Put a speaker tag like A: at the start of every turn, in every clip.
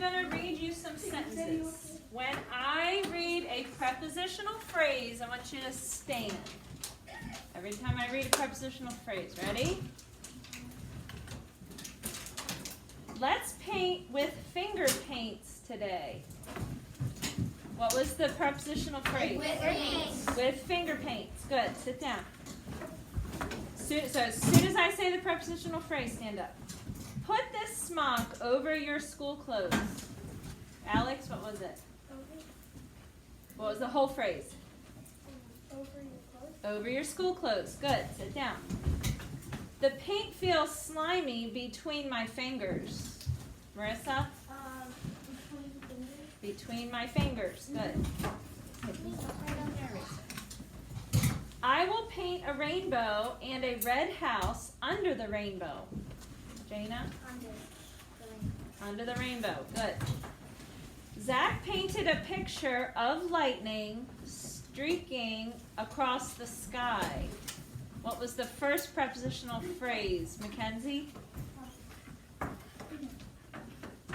A: I'm going to read you some sentences. When I read a prepositional phrase, I want you to stand. Every time I read a prepositional phrase. Ready? Let's paint with finger paints today. What was the prepositional phrase?
B: With paints.
A: With finger paints. Good. Sit down. So as soon as I say the prepositional phrase, stand up. Put this smock over your school clothes. Alex, what was it? What was the whole phrase?
B: Over your clothes.
A: Over your school clothes. Good. Sit down. The paint feels slimy between my fingers. Marissa?
B: Between fingers.
A: Between my fingers. Good. I will paint a rainbow and a red house under the rainbow. Jana? Under the rainbow. Good. Zach painted a picture of lightning streaking across the sky. What was the first prepositional phrase? Mackenzie?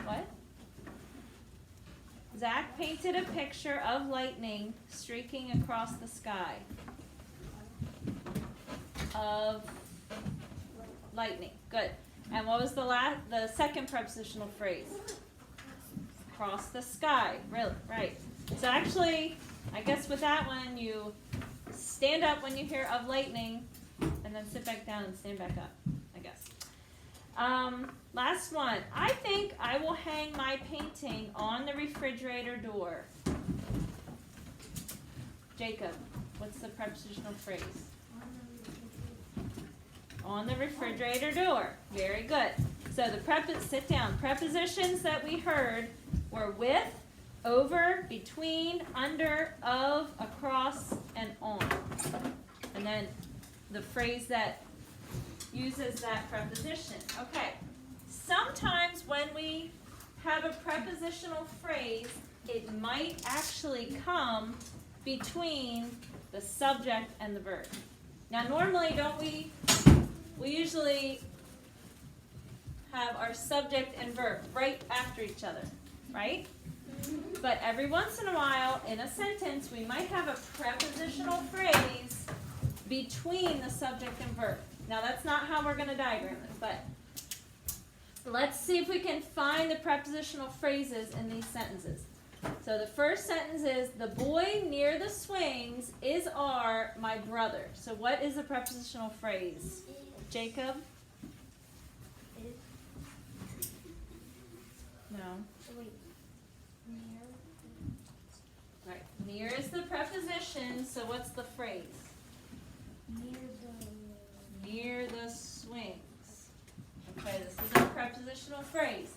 A: What? Zach painted a picture of lightning streaking across the sky. Of lightning. Good. And what was the second prepositional phrase? Across the sky. Really? Right. So actually, I guess with that one, you stand up when you hear of lightning, and then sit back down and stand back up, I guess. Last one. I think I will hang my painting on the refrigerator door. Jacob, what's the prepositional phrase? On the refrigerator door. Very good. So sit down. Prepositions that we heard were with, over, between, under, of, across, and on. And then the phrase that uses that preposition. Okay. Sometimes when we have a prepositional phrase, it might actually come between the subject and the verb. Now normally, don't we usually have our subject and verb right after each other, right? But every once in a while, in a sentence, we might have a prepositional phrase between the subject and verb. Now, that's not how we're going to diagram it, but let's see if we can find the prepositional phrases in these sentences. So the first sentence is, the boy near the swings is my brother. So what is the prepositional phrase? Jacob? No. Right. Near is the preposition, so what's the phrase? Near the swings. Okay, this is our prepositional phrase.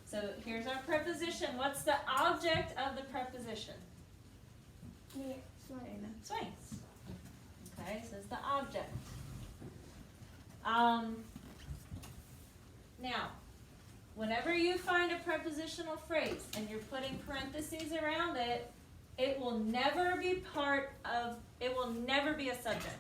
A: So here's our preposition. What's the object of the preposition? Swings. Okay, so it's the object. Now, whenever you find a prepositional phrase and you're putting parentheses around it, it will never be a subject.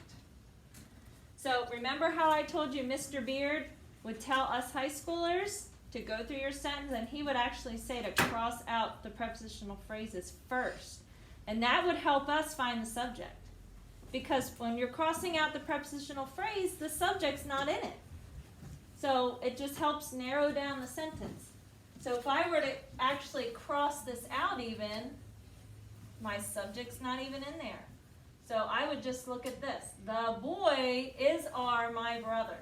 A: So remember how I told you Mr. Beard would tell us high schoolers to go through your sentence, and he would actually say to cross out the prepositional phrases first. And that would help us find the subject. Because when you're crossing out the prepositional phrase, the subject's not in it. So it just helps narrow down the sentence. So if I were to actually cross this out even, my subject's not even in there. So I would just look at this. The boy is my brother.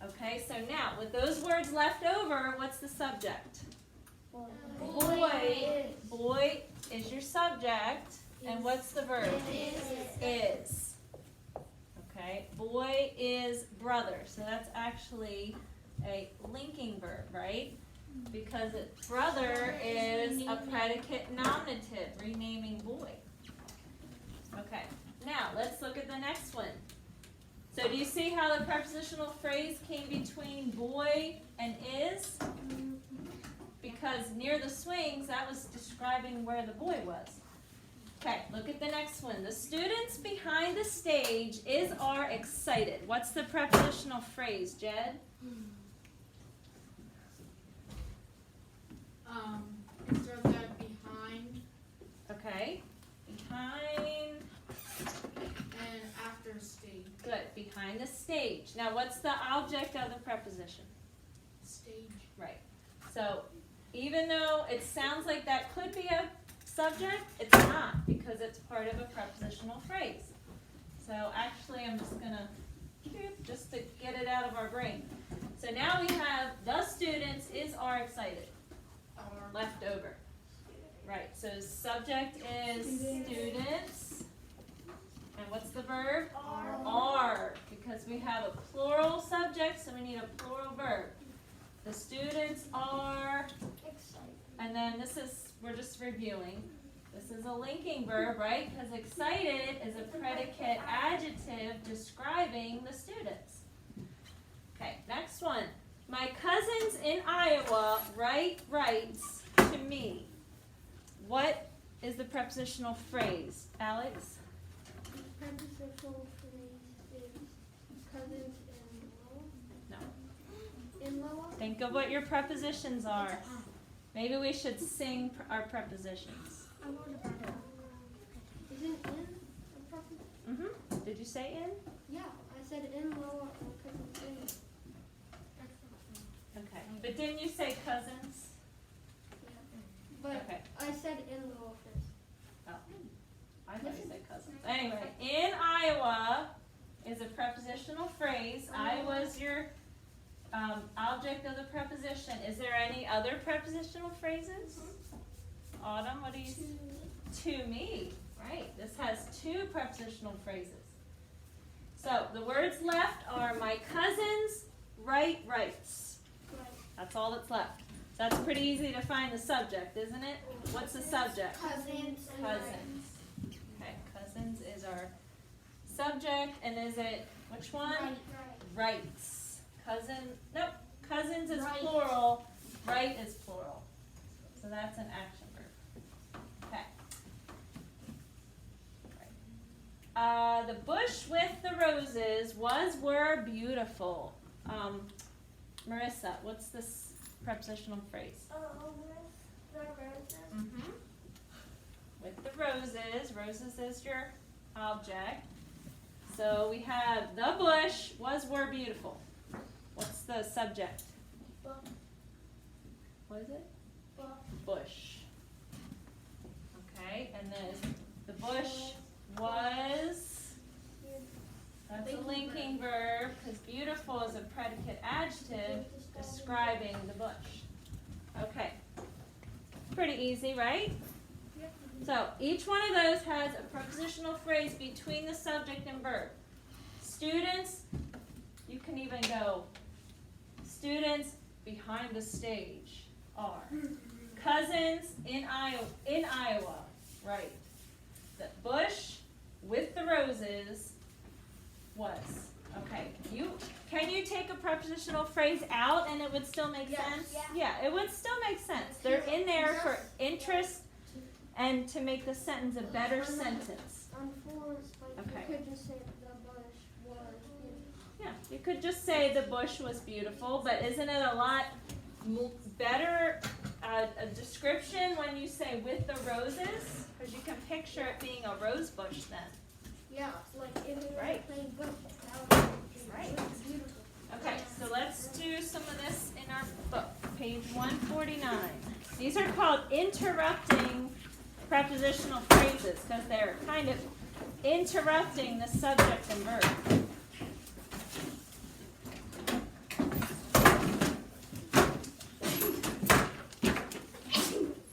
A: Okay, so now with those words left over, what's the subject? Boy. Boy is your subject. And what's the verb? Is. Okay, boy is brother. So that's actually a linking verb, right? Because brother is a predicate nominative, renaming boy. Okay, now let's look at the next one. So do you see how the prepositional phrase came between boy and is? Because near the swings, that was describing where the boy was. Okay, look at the next one. The students behind the stage are excited. What's the prepositional phrase, Jed? Now, what's the object of the preposition?
B: Stage.
A: Right. So, even though it sounds like that could be a subject, it's not, because it's part of a prepositional phrase. So, actually, I'm just gonna, just to get it out of our brain. So now we have the students are excited. Left over. Right, so subject is students. And what's the verb? Are. Because we have a plural subject, so we need a plural verb. The students are, and then this is, we're just reviewing. This is a linking verb, right? Because excited is a predicate adjective describing the students. Okay, next one. My cousins in Iowa writes to me. What is the prepositional phrase, Alex?
B: The prepositional phrase is cousins in law.
A: No.
B: In law?
A: Think of what your prepositions are. Maybe we should sing our prepositions.
B: I wrote about it. Isn't in a preposition?
A: Mm-hmm. Did you say in?
B: Yeah, I said in law or cousins in.
A: Okay. But didn't you say cousins?
B: Yeah. But
A: Okay.
B: I said in law first.
A: Oh. I thought you said cousins. Anyway, in Iowa is a prepositional phrase. I was your object of the preposition. Is there any other prepositional phrases? Autumn, what do you say? To me. Right. This has two prepositional phrases. So the words left are my cousins writes.
B: Right.
A: That's all that's left. So that's pretty easy to find the subject, isn't it? What's the subject?
B: Cousins.
A: Cousins. Okay, cousins is our subject, and is it, which one? Rights. Nope, cousins is
B: Right.
A: plural, right is plural. So that's an action verb. Okay. The bush with the roses were beautiful. Marissa, what's this prepositional phrase?
B: With the roses.
A: Mm-hmm. With the roses. Roses is your object. So we have the bush were beautiful. What's the subject? What is it? Bush. Okay, and then the bush was, that's a linking verb, because beautiful is a predicate adjective describing the bush. Okay. Pretty easy, right? So each one of those has a prepositional phrase between the subject and verb. Students, you can even go, students behind the stage are. Cousins in Iowa, right. The bush with the roses was. Okay, can you take a prepositional phrase out and it would still make sense? Yeah, it would still make sense. They're in there for interest and to make the sentence a better sentence. Okay.
B: You could just say the bush was beautiful.
A: Yeah, you could just say the bush was beautiful, but isn't it a lot better a description when you say with the roses? Because you can picture it being a rose bush then.
B: Yeah, like if it
A: Right.
B: was playing bush, that would be
A: Right.
B: beautiful.
A: Okay, so let's do some of this in our book, page 149. These are called interrupting prepositional phrases because they're kind of interrupting the subject and verb.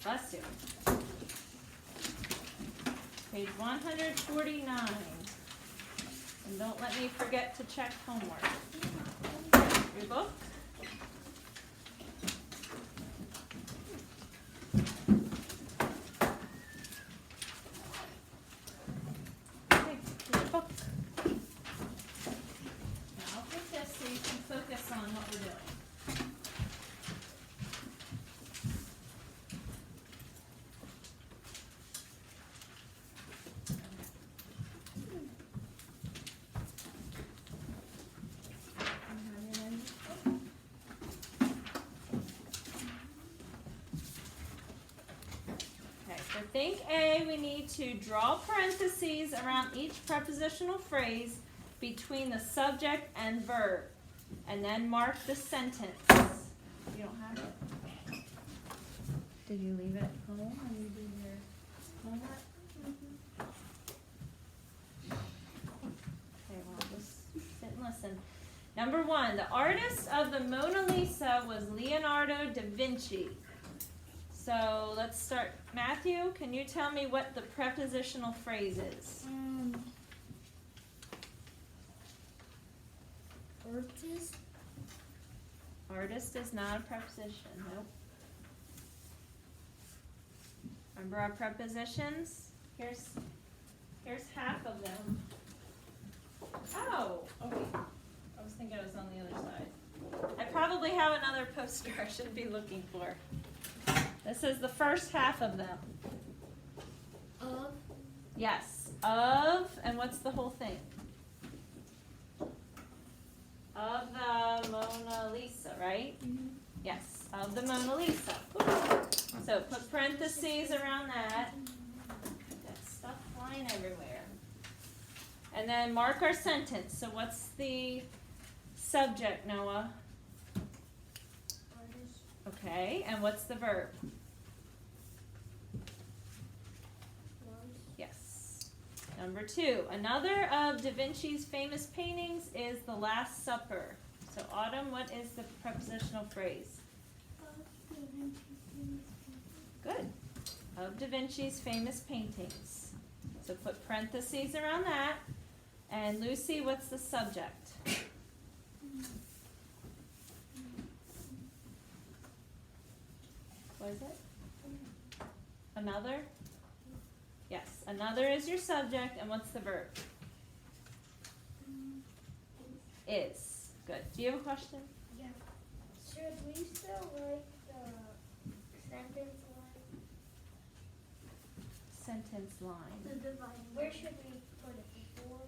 A: Bless you. Page 149. And don't let me forget to check homework. Your book? Okay, your book. Now I'll take this so you can focus on what we're doing. Okay, for think A, we need to draw parentheses around each prepositional phrase between the subject and verb. And then mark the sentence. You don't have it? Did you leave it at home when you did your homework? Okay, well, just sit and listen. Number 1, the artist of the Mona Lisa was Leonardo da Vinci. So let's start. Matthew, can you tell me what the prepositional phrase is?
B: Artist.
A: Artist is not a preposition, nope. Remember our prepositions? Here's half of them. Oh, wait. I was thinking it was on the other side. I probably have another poster I should be looking for. This is the first half of them.
B: Of.
A: Yes, of, and what's the whole thing? Of the Mona Lisa, right?
B: Mm-hmm.
A: Yes, of the Mona Lisa. So put parentheses around that. That stuff flying everywhere. And then mark our sentence. So what's the subject, Noah?
B: Artist.
A: Okay, and what's the verb?
B: Was.
A: Yes. Number 2, another of Da Vinci's famous paintings is The Last Supper. So Autumn, what is the prepositional phrase? Good. Of Da Vinci's famous paintings. So put parentheses around that. And Lucy, what's the subject? What is it? Another? Yes, another is your subject, and what's the verb? Is. Good. Do you have a question?
B: Yeah. Should we still write the sentence line?
A: Sentence line.
B: The dividing. Where should we put it? Before?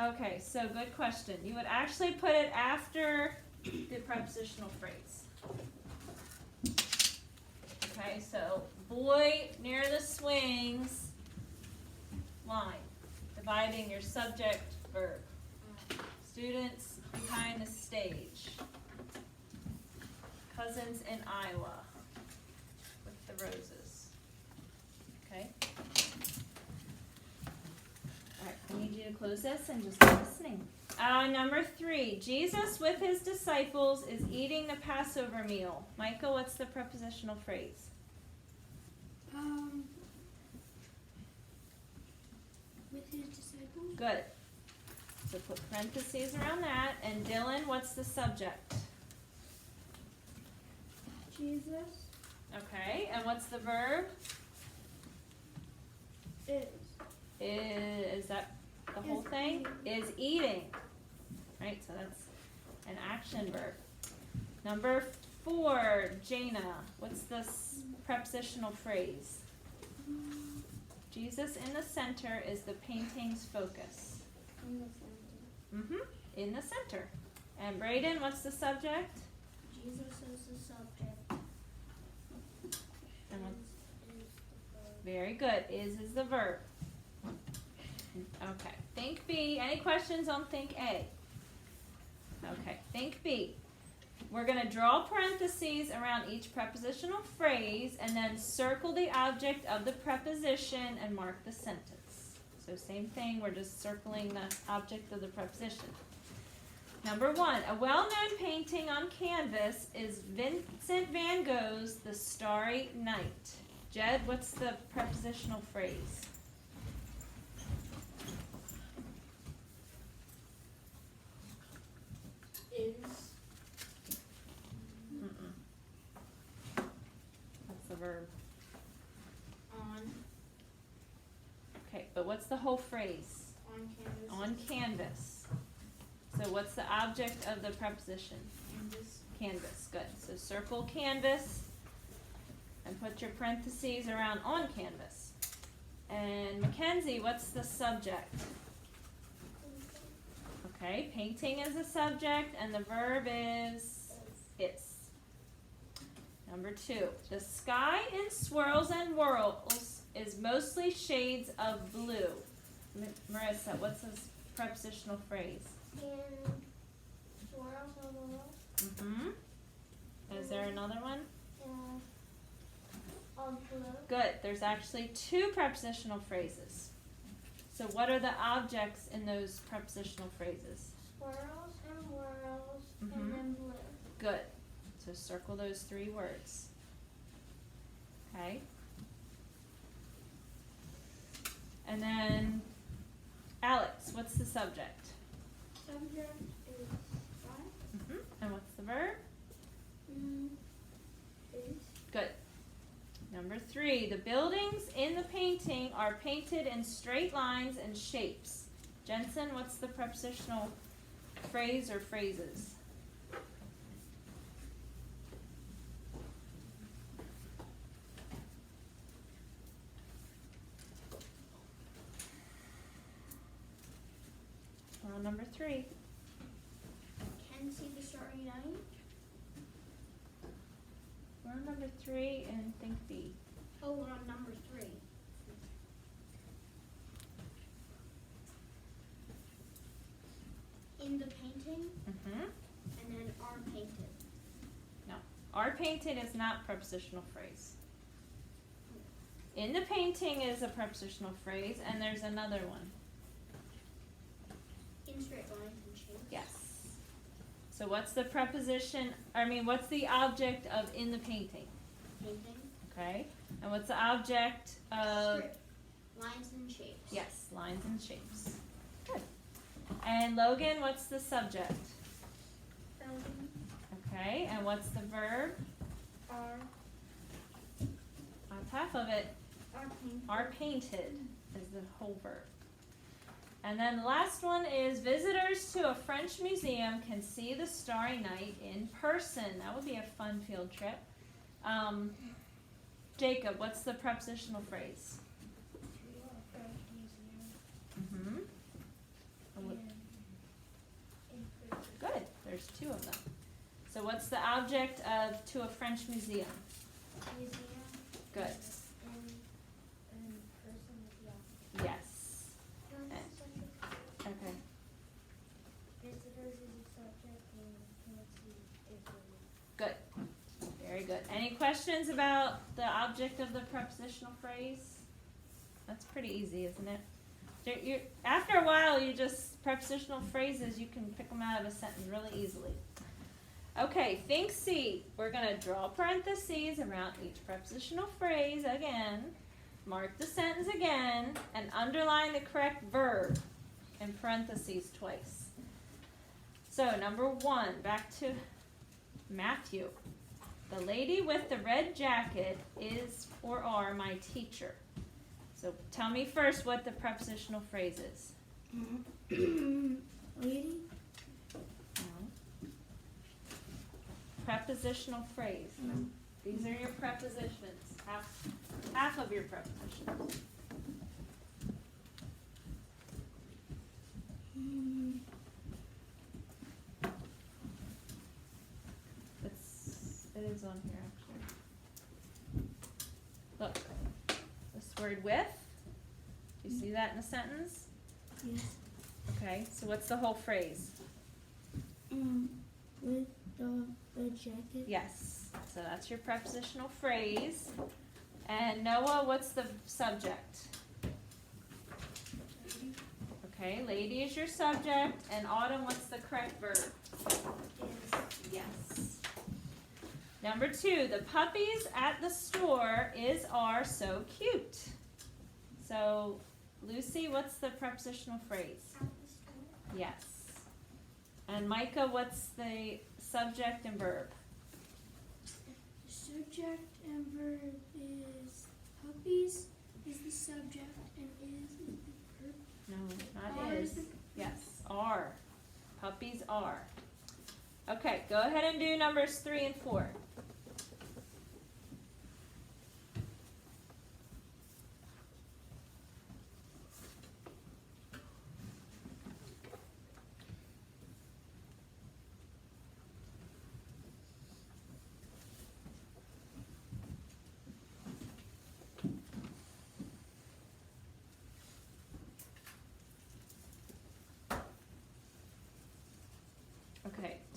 A: Okay, so good question. You would actually put it after the prepositional phrase. Okay, so boy near the swings, line. Dividing your subject, verb. Students behind the stage. Cousins in Iowa with the roses. Okay? Alright, I need you to close this and just be listening. Number 3, Jesus with his disciples is eating the Passover meal. Michael, what's the prepositional phrase?
B: With his disciples.
A: Good. So put parentheses around that. And Dylan, what's the subject?
B: Jesus.
A: Okay, and what's the verb? Is that the whole
B: Is
A: thing? Is eating. Right, so that's an action verb. Number 4, Jana, what's the prepositional phrase? Jesus in the center is the painting's focus.
B: In the center.
A: In the center. And Brayden, what's the subject?
B: Jesus is the subject.
A: And what?
B: Is the verb.
A: Very good. Is the verb. Okay. Think B. Any questions on think A? Okay. Think B. We're going to draw parentheses around each prepositional phrase and then circle the object of the preposition and mark the sentence. So same thing, we're just circling the object of the preposition. Number 1, a well-known painting on canvas is Vincent van Gogh's The Starry Night. Jed, what's the prepositional phrase?
B: Is.
A: That's the verb.
B: On.
A: Okay, but what's the whole phrase?
B: On canvas.
A: On canvas. So what's the object of the preposition?
B: Canvas.
A: Canvas, good. So circle canvas and put your parentheses around on canvas. And Mackenzie, what's the subject? Okay, painting is the subject and the verb is. Number 2, the sky in swirls and whirls is mostly shades of blue. Marissa, what's this prepositional phrase?
B: And swirls or whirls.
A: Mm-hmm. Is there another one?
B: On blue.
A: Good. There's actually two prepositional phrases. So what are the objects in those prepositional phrases?
B: Swirls and whirls
A: Mhm.
B: and then blue.
A: Good. So circle those three words. Okay. And then, Alex, what's the subject?
B: Subject is
A: Mm-hmm. And what's the verb?
B: Is.
A: Good. Number 3, the buildings in the painting are painted in straight lines and shapes. Jensen, what's the prepositional phrase or phrases? Well, number 3.
B: Can see the starry night.
A: We're on number 3 and think B.
B: Oh, we're on number 3. In the painting,
A: Mm-hmm.
B: and then are painted.
A: No. Are painted is not prepositional phrase. In the painting is a prepositional phrase, and there's another one.
B: In straight lines and shapes.
A: Yes. So what's the what's the object of in the painting?
B: Painting.
A: Okay. And what's the object of?
B: Straight lines and shapes.
A: Yes, lines and shapes. Good. And Logan, what's the subject?
B: Building.
A: Okay. And what's the verb?
B: Are.
A: That's half of it.
B: Are painted.
A: Are painted is the whole verb. And then the last one is visitors to a French museum can see the Starry Night in person. That would be a fun field trip. Jacob, what's the prepositional phrase? Mm-hmm. Good. There's 2 of them. So what's the object of to a French museum?
B: Museum.
A: Good.
B: And person with the
A: Yes. Okay.
B: Visitors is a subject and fancy is a
A: Good. Very good. Any questions about the object of the prepositional phrase? That's pretty easy, isn't it? After a while, prepositional phrases, you can pick them out of a sentence really easily. Okay, think C. We're going to draw parentheses around each prepositional phrase again, mark the sentence again, and underline the correct verb in parentheses twice. So, number 1, back to Matthew. The lady with the red jacket is or are my teacher. So tell me first what the prepositional phrase is.
B: Lady.
A: No. Prepositional phrase. These are your prepositions. Half of your prepositions. It is on here actually. Look, this word with. Do you see that in the sentence?
B: Yes.
A: Okay, so what's the whole phrase?
B: With the jacket.
A: Yes, so that's your prepositional phrase. And Noah, what's the subject? Okay, lady is your subject. And Autumn, what's the correct verb? Yes. Number 2, the puppies at the store are so cute. So, Lucy, what's the prepositional phrase?
B: At the store.
A: Yes. And Micah, what's the subject and verb?
B: The subject and verb is puppies is the subject and is the verb.
A: No, not
B: Are
A: is.
B: the-
A: Yes, are. Puppies are. Okay, go ahead and do numbers 3 and 4.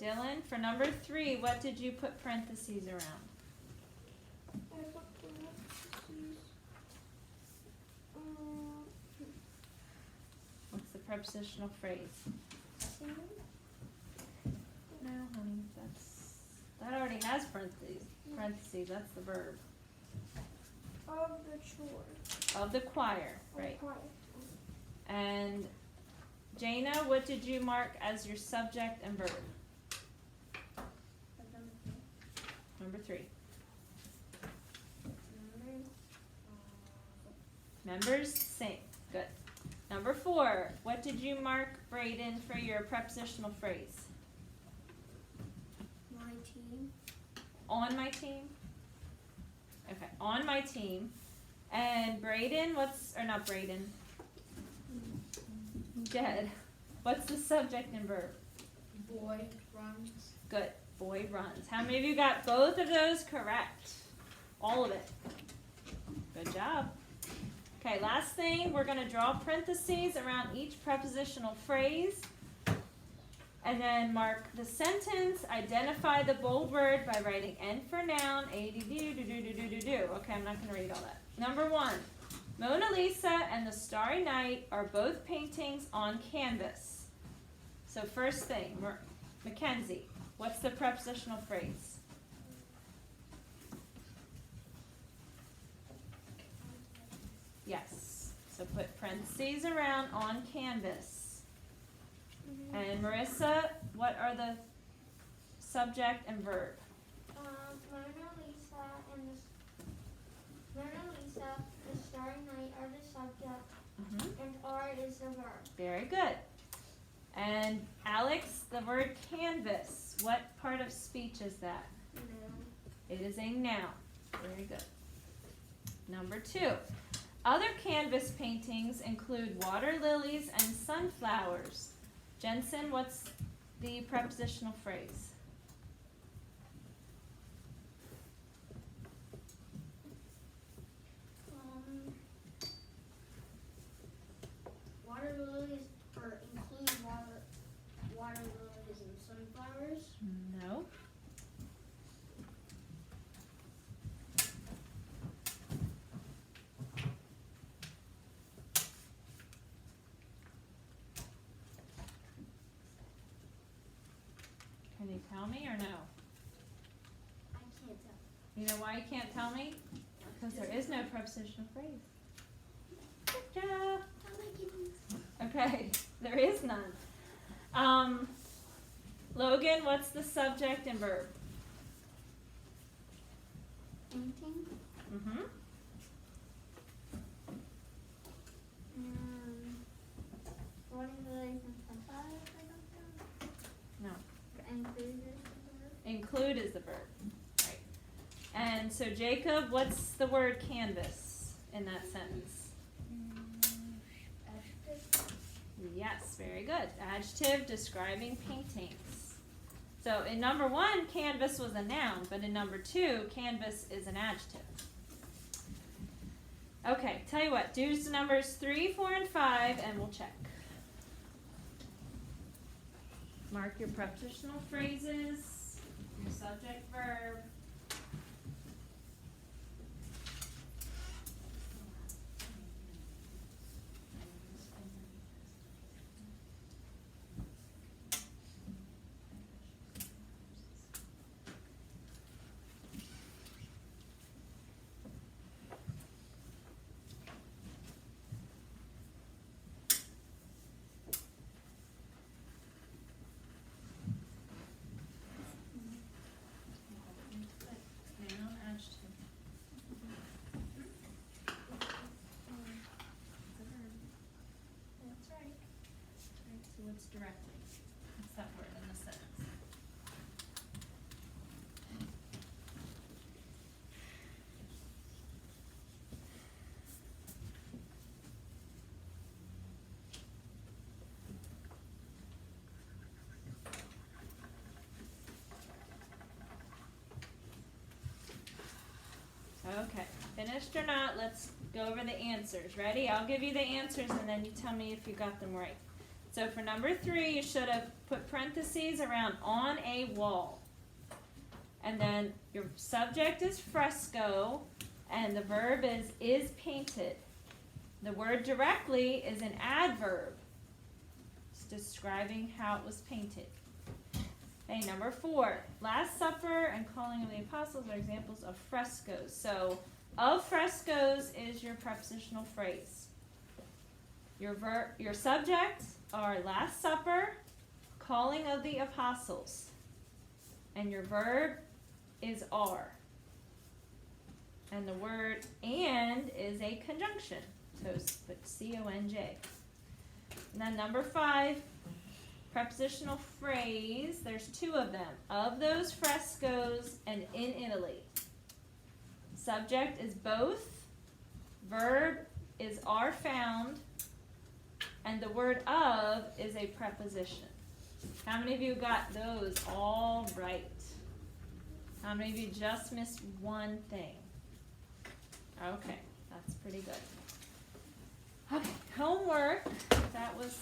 A: Dylan, for number 3, what did you put parentheses around?
B: I put parentheses.
A: What's the prepositional phrase?
B: Same.
A: No, honey, that already has parentheses. Parentheses, that's the verb.
B: Of the chore.
A: Of the choir, right.
B: Choir.
A: And Jaina, what did you mark as your subject and verb? Number 3. Members, same. Good. Number 4, what did you mark, Brayden, for your prepositional phrase?
B: My team.
A: On my team? Okay, on my team. And Brayden, not Brayden. Jed, what's the subject and verb?
B: Boy runs.
A: Good. Boy runs. How many of you got both of those correct? All of it. Good job. Okay, last thing, we're going to draw parentheses around each prepositional phrase. And then mark the sentence, identify the bold word by writing N for noun, A, D, D, do, do, do, do, do, do. Okay, I'm not going to read all that. Number 1, Mona Lisa and the Starry Night are both paintings on canvas. So first thing, Mackenzie, what's the prepositional phrase? Yes. So put parentheses around on canvas. And Marissa, what are the subject and verb?
B: Mona Lisa, the Starry Night are the subject, and are is the verb.
A: Very good. And Alex, the word canvas, what part of speech is that?
B: Noun.
A: It is a noun. Very good. Number 2. Other canvas paintings include water lilies and sunflowers. Jensen, what's the prepositional phrase?
B: Water lilies include water lilies and sunflowers.
A: No. Can you tell me or no?
B: I can't tell.
A: You know why you can't tell me? Because there is no prepositional phrase. Good job. Okay, there is none. Logan, what's the subject and verb?
B: Painting.
A: Mm-hmm.
B: Water lilies and sunflowers or something?
A: No.
B: Include is the verb.
A: Include is the verb. Right. And so Jacob, what's the word canvas in that sentence?
B: Adjective.
A: Yes, very good. Adjective describing paintings. So in number 1, canvas was a noun, but in number 2, canvas is an adjective. Okay, tell you what, do numbers 3, 4, and 5, and we'll check. Mark your prepositional phrases, your subject, verb. Noun, adjective.
B: That's right.
A: Right, so what's directly? What's that word in the sentence? Okay, finished or not, let's go over the answers. Ready? I'll give you the answers and then you tell me if you got them right. It So for number 3, you should have put parentheses around on a wall. And then your subject is fresco, and the verb is painted. The word directly is an adverb. It's describing how it was painted. Okay, number 4, Last Supper and Calling of the Apostles are examples of frescoes. So, of frescoes is your prepositional phrase. Your subjects are Last Supper, Calling of the Apostles. And your verb is are. And the word and is a conjunction. So put C-O-N-J. And then number 5, prepositional phrase. There's 2 of them. Of those frescoes and in Italy. Subject is both. Verb is are found. And the word of is a preposition. How many of you got those all right? How many of you just missed one thing? Okay, that's pretty good. Okay, homework. That was